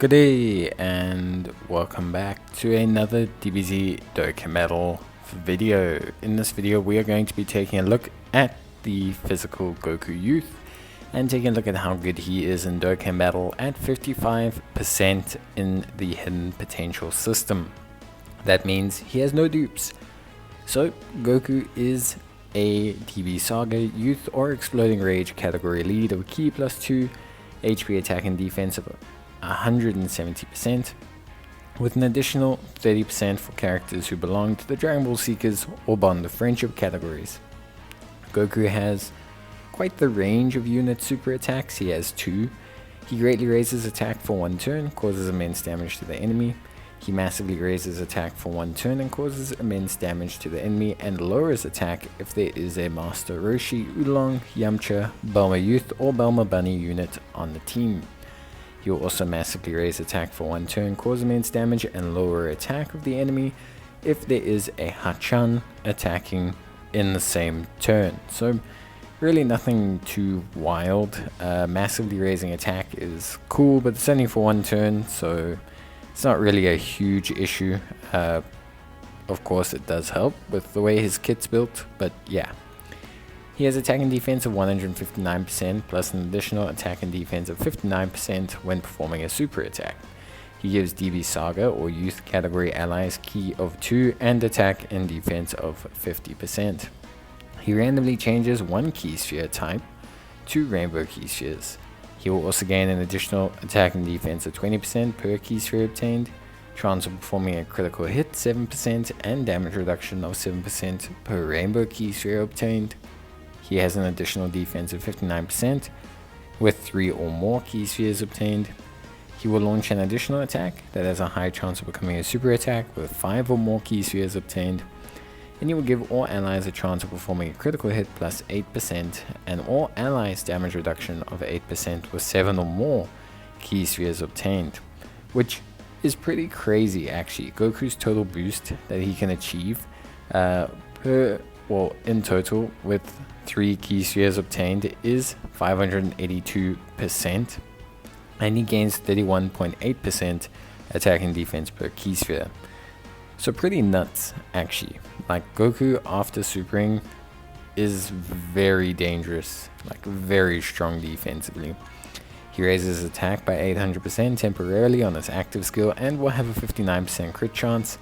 Good day and welcome back to another DBZ Dokkan Battle video. In this video we are going to be taking a look at the physical Goku youth and taking a look at how good he is in Dokkan Battle at 55% in the hidden potential system. That means he has no dupes. So Goku is a DB Saga youth or exploding rage category lead of Ki +2 HP attack and defense of 170%, with an additional 30% for characters who belong to the Dragon Ball Seekers or Bond of Friendship categories. Goku has quite the range of unit super attacks. He has 2. He greatly raises attack for 1 turn, causes immense damage to the enemy. He massively raises attack for 1 turn and causes immense damage to the enemy, and lowers attack if there is a Master Roshi, Oolong, Yamcha, Bulma Youth or Bulma Bunny unit on the team. He will also massively raise attack for 1 turn, cause immense damage, and lower attack of the enemy if there is a Hachan attacking in the same turn. So really nothing too wild. Massively raising attack is cool, but it's only for 1 turn, so it's not really a huge issue. Of course it does help with the way his kit's built, but yeah. He has attack and defense of 159% plus an additional attack and defense of 59% when performing a super attack. He gives DB Saga or youth category allies Ki of 2 and attack and defense of 50%. He randomly changes 1 Ki sphere type to rainbow Ki spheres. He will also gain an additional attack and defense of 20% per Ki sphere obtained, chance of performing a critical hit 7%, and damage reduction of 7% per rainbow Ki sphere obtained. He has an additional defense of 59% with 3 or more Ki spheres obtained. He will launch an additional attack that has a high chance of becoming a super attack with 5 or more Ki spheres obtained. And he will give all allies a chance of performing a critical hit plus 8% and all allies damage reduction of 8% with 7 or more Ki spheres obtained, which is pretty crazy actually. Goku's total boost that he can achieve in total with 3 Ki spheres obtained is 582%, and he gains 31.8% attack and defense per Ki sphere. So pretty nuts actually. Like Goku after supering is very dangerous, like very strong defensively. He raises attack by 800% temporarily on his active skill and will have a 59% crit chance.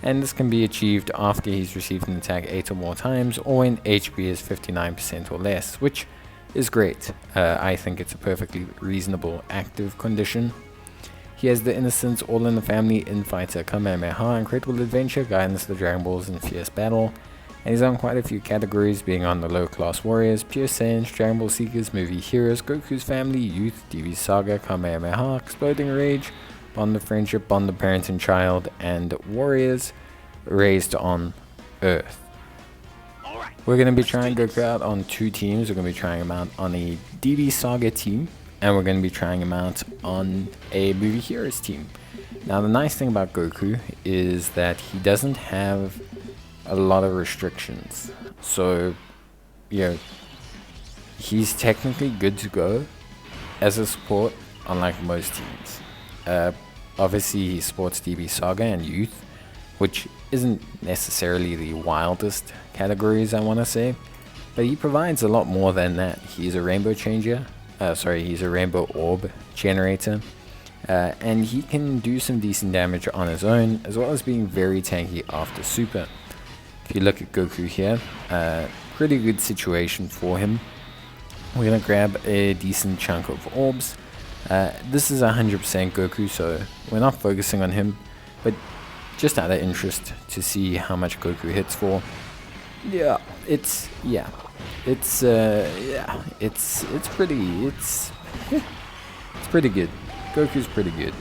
And this can be achieved after he's received an attack 8 or more times, or when HP is 59% or less, which is great. I think it's a perfectly reasonable active condition. He has the Innocence, All in the Family, Infighter, Kamehameha, Incredible Adventure, Guidance, the Dragon Balls, and Fierce Battle. And he's on quite a few categories, being on the Low Class Warriors, Pure Saiyans, Dragon Ball Seekers, Movie Heroes, Goku's Family, Youth, DB Saga, Kamehameha, Exploding Rage, Bond of Friendship, Bond of Parent and Child, and Warriors raised on Earth. We're going to be trying Goku out on 2 teams. We're going to be trying him out on a DB Saga team, and we're going to be trying him out on a Movie Heroes team. Now the nice thing about Goku is that he doesn't have a lot of restrictions. So, he's technically good to go as a support, unlike most teams. Obviously he supports DB Saga and Youth, which isn't necessarily the wildest categories I want to say, but he provides a lot more than that. He's a rainbow changer, he's a rainbow orb generator, and he can do some decent damage on his own, as well as being very tanky after super. If you look at Goku here, pretty good situation for him. We're going to grab a decent chunk of orbs. This is 100% Goku, so we're not focusing on him, but just out of interest to see how much Goku hits for. It's pretty good. Goku's pretty good.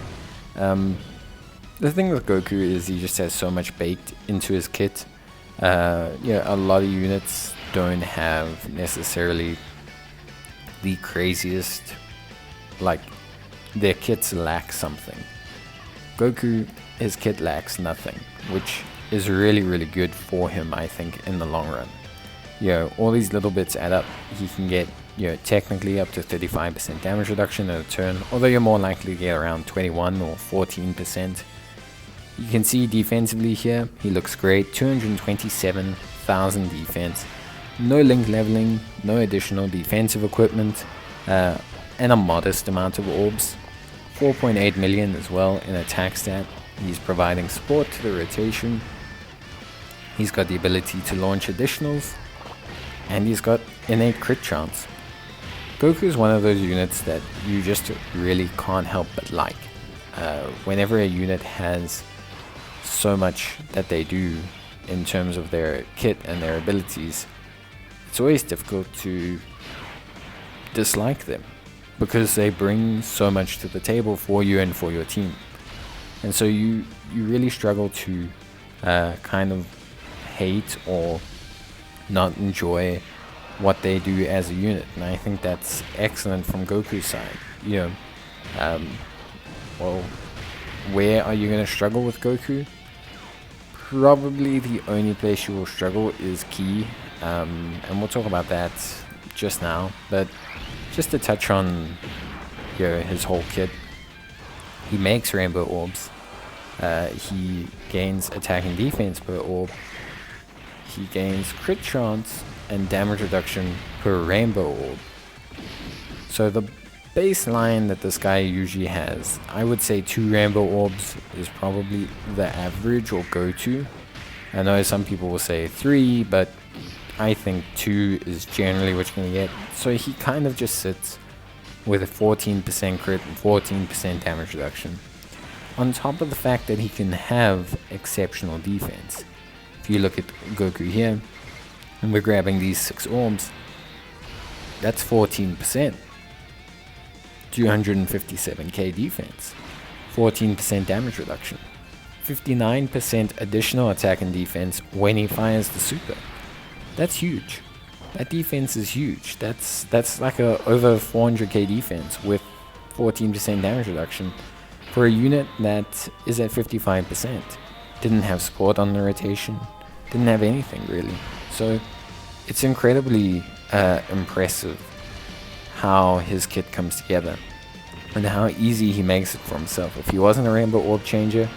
The thing with Goku is he just has so much baked into his kit. A lot of units don't have necessarily the craziest, like, their kits lack something. Goku, his kit lacks nothing, which is really good for him, I think, in the long run. All these little bits add up. He can get technically up to 35% damage reduction in a turn, although you're more likely to get around 21 or 14%. You can see defensively here, he looks great. 227,000 defense, no link leveling, no additional defensive equipment, and a modest amount of orbs. 4.8 million as well in attack stat. He's providing support to the rotation. He's got the ability to launch additionals, and he's got innate crit chance. Goku is one of those units that you just really can't help but like. Whenever a unit has so much that they do in terms of their kit and their abilities, it's always difficult to dislike them because they bring so much to the table for you and for your team. And so you really struggle to kind of hate or not enjoy what they do as a unit, and I think that's excellent from Goku's side. Well, where are you going to struggle with Goku? Probably the only place you will struggle is Ki, and we'll talk about that just now. But just to touch on his whole kit, he makes rainbow orbs. He gains attack and defense per orb. He gains crit chance and damage reduction per rainbow orb. So the baseline that this guy usually has, I would say 2 rainbow orbs is probably the average or go-to. I know some people will say 3, but I think 2 is generally what you're going to get. So he kind of just sits with a 14% crit and 14% damage reduction, on top of the fact that he can have exceptional defense. If you look at Goku here, and we're grabbing these 6 orbs, that's 14%. 257k defense, 14% damage reduction, 59% additional attack and defense when he fires the super. That's huge. That defense is huge. That's like a over 400k defense with 14% damage reduction for a unit that is at 55%. Didn't have support on the rotation, didn't have anything really. So it's incredibly impressive how his kit comes together and how easy he makes it for himself. If he wasn't a rainbow orb changer,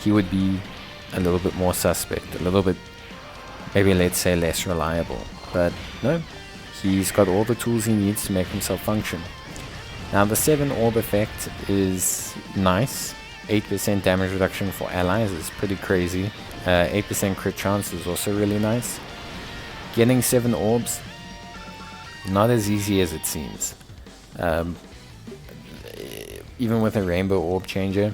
he would be a little bit more suspect, a little bit, maybe let's say, less reliable. But no, he's got all the tools he needs to make himself function. Now the 7 orb effect is nice. 8% damage reduction for allies is pretty crazy. 8% crit chance is also really nice. Getting 7 orbs, not as easy as it seems. Even with a rainbow orb changer,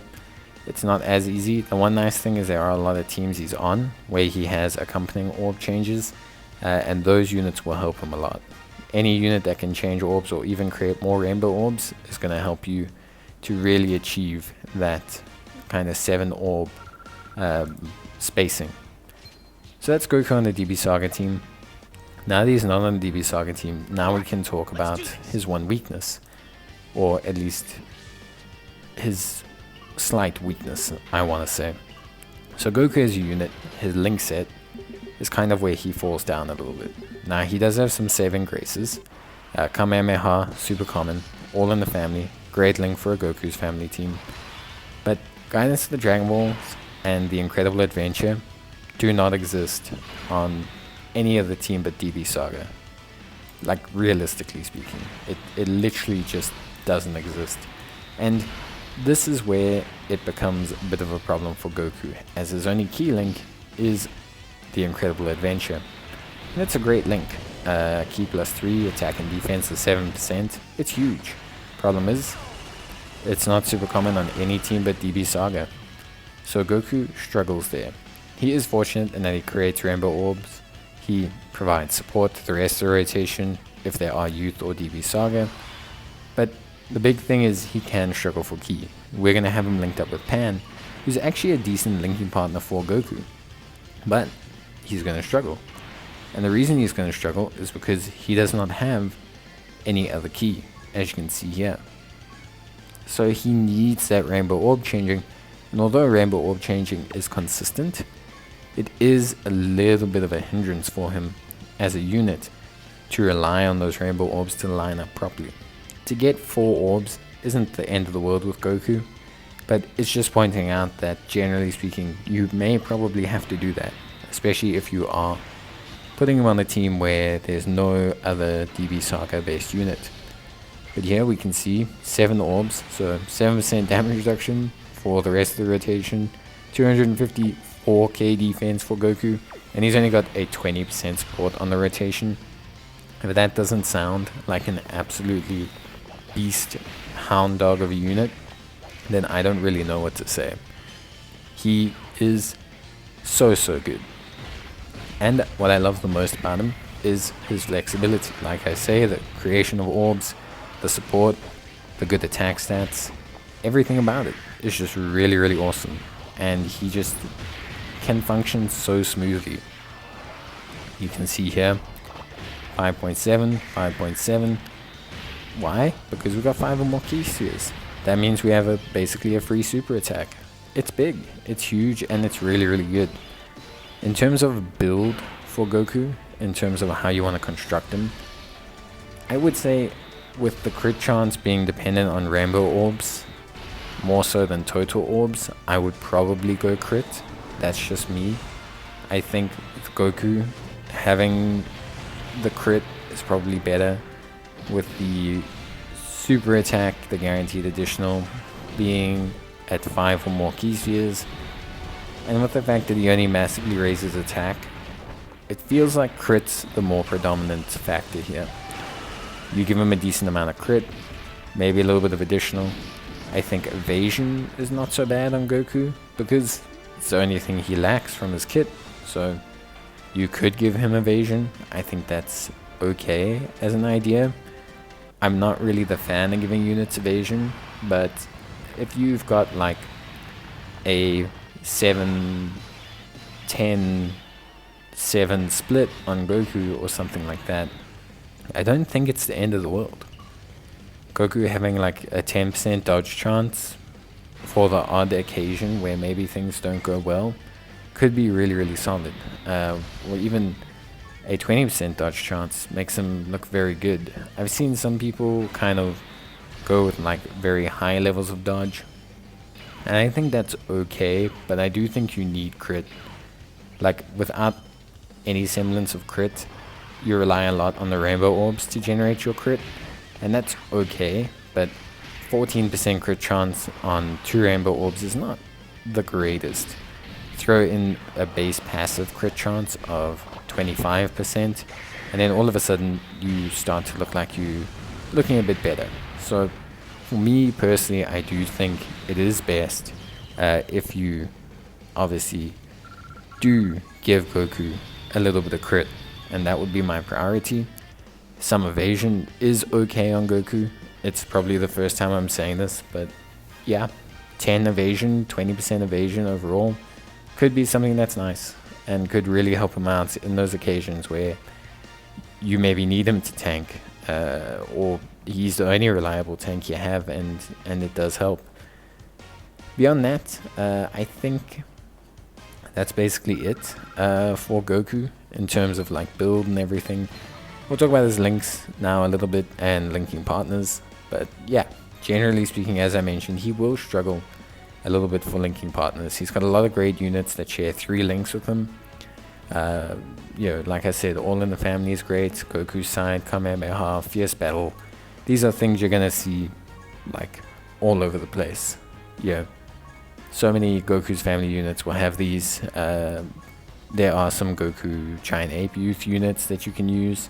it's not as easy. The one nice thing is there are a lot of teams he's on where he has accompanying orb changes, and those units will help him a lot. Any unit that can change orbs or even create more rainbow orbs is going to help you to really achieve that kind of 7 orb spacing. So that's Goku on the DB Saga team. Now that he's not on the DB Saga team, now we can talk about his one weakness, or at least his slight weakness, I want to say. So Goku as a unit, his link set is kind of where he falls down a little bit. Now he does have some saving graces. Kamehameha, super common, all in the family, great link for a Goku's family team. But Guidance to the Dragon Balls and the Incredible Adventure do not exist on any other team but DB Saga. Like, realistically speaking, it literally just doesn't exist. And this is where it becomes a bit of a problem for Goku, as his only key link is the Incredible Adventure. And it's a great link. Key +3, attack and defense is 7%. It's huge. Problem is, it's not super common on any team but DB Saga. So Goku struggles there. He is fortunate in that he creates rainbow orbs. He provides support to the rest of the rotation if there are youth or DB Saga. But the big thing is he can struggle for Ki. We're going to have him linked up with Pan, who's actually a decent linking partner for Goku. But he's going to struggle. And the reason he's going to struggle is because he does not have any other Ki, as you can see here. So he needs that rainbow orb changing. And although rainbow orb changing is consistent, it is a little bit of a hindrance for him as a unit, to rely on those rainbow orbs to line up properly. To get 4 orbs isn't the end of the world with Goku, but it's just pointing out that generally speaking, you may probably have to do that, especially if you are putting him on a team where there's no other DB Saga based unit. But here we can see 7 orbs, so 7% damage reduction for the rest of the rotation, 254k defense for Goku, and he's only got a 20% support on the rotation. If that doesn't sound like an absolutely beast hound dog of a unit, then I don't really know what to say. He is so good. And what I love the most about him is his flexibility. Like I say, the creation of orbs, the support, the good attack stats, everything about it is just really awesome. And he just can function so smoothly. You can see here 5.7, 5.7. Why? Because we've got 5 or more key spheres. That means we have basically a free super attack. It's big, it's huge, and it's really good. In terms of build for Goku, in terms of how you want to construct him, I would say with the crit chance being dependent on rainbow orbs, more so than total orbs, I would probably go crit. That's just me. I think with Goku, having the crit is probably better, with the super attack, the guaranteed additional, being at 5 or more key spheres, and with the fact that he only massively raises attack, it feels like crit's the more predominant factor here. You give him a decent amount of crit, maybe a little bit of additional. I think evasion is not so bad on Goku, because it's the only thing he lacks from his kit, so you could give him evasion. I think that's okay as an idea. I'm not really the fan of giving units evasion, but if you've got like a 7-10-7 split on Goku or something like that, I don't think it's the end of the world. Goku having like a 10% dodge chance for the odd occasion where maybe things don't go well could be really solid. Or even a 20% dodge chance makes him look very good. I've seen some people kind of go with like very high levels of dodge, and I think that's okay, but I do think you need crit. Like without any semblance of crit, you rely a lot on the rainbow orbs to generate your crit, and that's okay, but 14% crit chance on 2 rainbow orbs is not the greatest. Throw in a base passive crit chance of 25%, and then all of a sudden you start to look like you're looking a bit better. So for me personally, I do think it is best if you obviously do give Goku a little bit of crit, and that would be my priority. Some evasion is okay on Goku. It's probably the first time I'm saying this, but yeah, 10 evasion, 20% evasion overall could be something that's nice and could really help him out in those occasions where you maybe need him to tank, or he's the only reliable tank you have, and it does help. Beyond that, I think that's basically it for Goku in terms of like build and everything. We'll talk about his links now a little bit and linking partners, but yeah, generally speaking, as I mentioned, he will struggle a little bit for linking partners. He's got a lot of great units that share 3 links with him. Like I said, All in the Family is great, Goku's Side, Kamehameha, Fierce Battle. These are things you're gonna see like all over the place. So many Goku's Family units will have these. There are some Goku Giant Ape Youth units that you can use.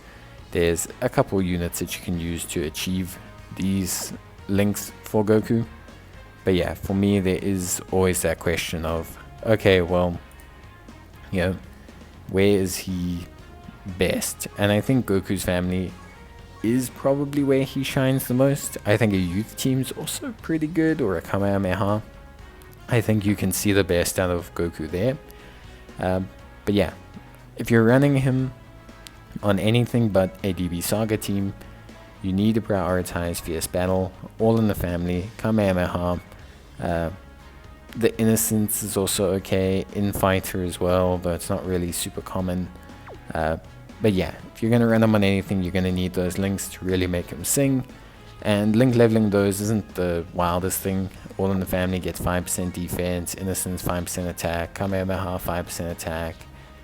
There's a couple units that you can use to achieve these links for Goku. But yeah, for me, there is always that question of, okay, well, where is he best? And I think Goku's Family is probably where he shines the most. I think a youth team's also pretty good, or a Kamehameha. I think you can see the best out of Goku there. But yeah, if you're running him on anything but a DB Saga team, you need to prioritize Fierce Battle, All in the Family, Kamehameha. The Innocence is also okay, Infighter as well, but it's not really super common. But yeah, if you're going to run them on anything, you're going to need those links to really make them sing. And link leveling those isn't the wildest thing. All in the Family gets 5% defense, Innocence 5% attack, Kamehameha 5% attack,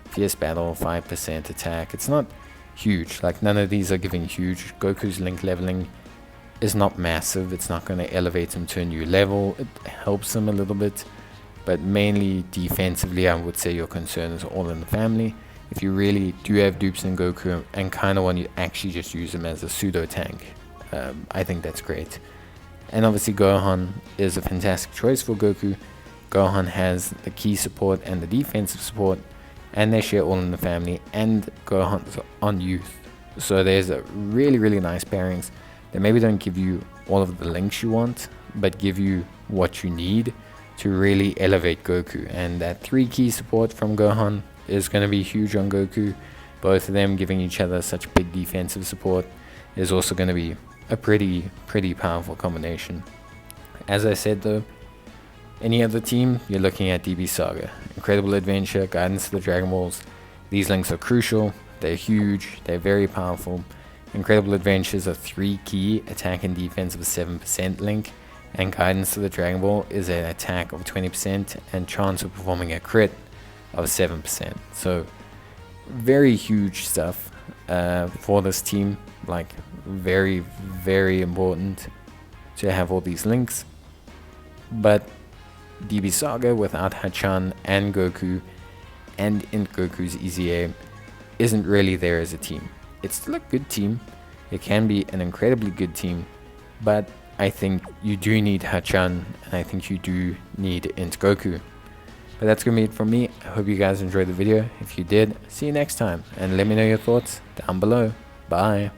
Fierce Battle 5% attack. It's not huge, like none of these are giving huge. Goku's link leveling is not massive, it's not going to elevate him to a new level. It helps him a little bit, but mainly defensively I would say your concern is All in the Family. If you really do have dupes in Goku and kind of want to actually just use him as a pseudo tank, I think that's great. And obviously Gohan is a fantastic choice for Goku. Gohan has the key support and the defensive support, and they share All in the Family and Gohan's on youth. So there's a really nice pairings. They maybe don't give you all of the links you want, but give you what you need to really elevate Goku. And that 3 key support from Gohan is going to be huge on Goku. Both of them giving each other such big defensive support is also going to be a pretty powerful combination. As I said though, any other team, you're looking at DB Saga. Incredible Adventure, Guidance to the Dragon Balls. These links are crucial, they're huge, they're very powerful. Incredible Adventures are 3 key attack and defense of a 7% link, and Guidance to the Dragon Ball is an attack of 20% and chance of performing a crit of 7%. So very huge stuff for this team, like very important to have all these links. But DB Saga without Hachan and Goku and in Goku's EZA isn't really there as a team. It's still a good team, it can be an incredibly good team, but I think you do need Hachan and I think you do need Int Goku. But that's gonna be it from me. I hope you guys enjoyed the video. If you did, see you next time and let me know your thoughts down below. Bye.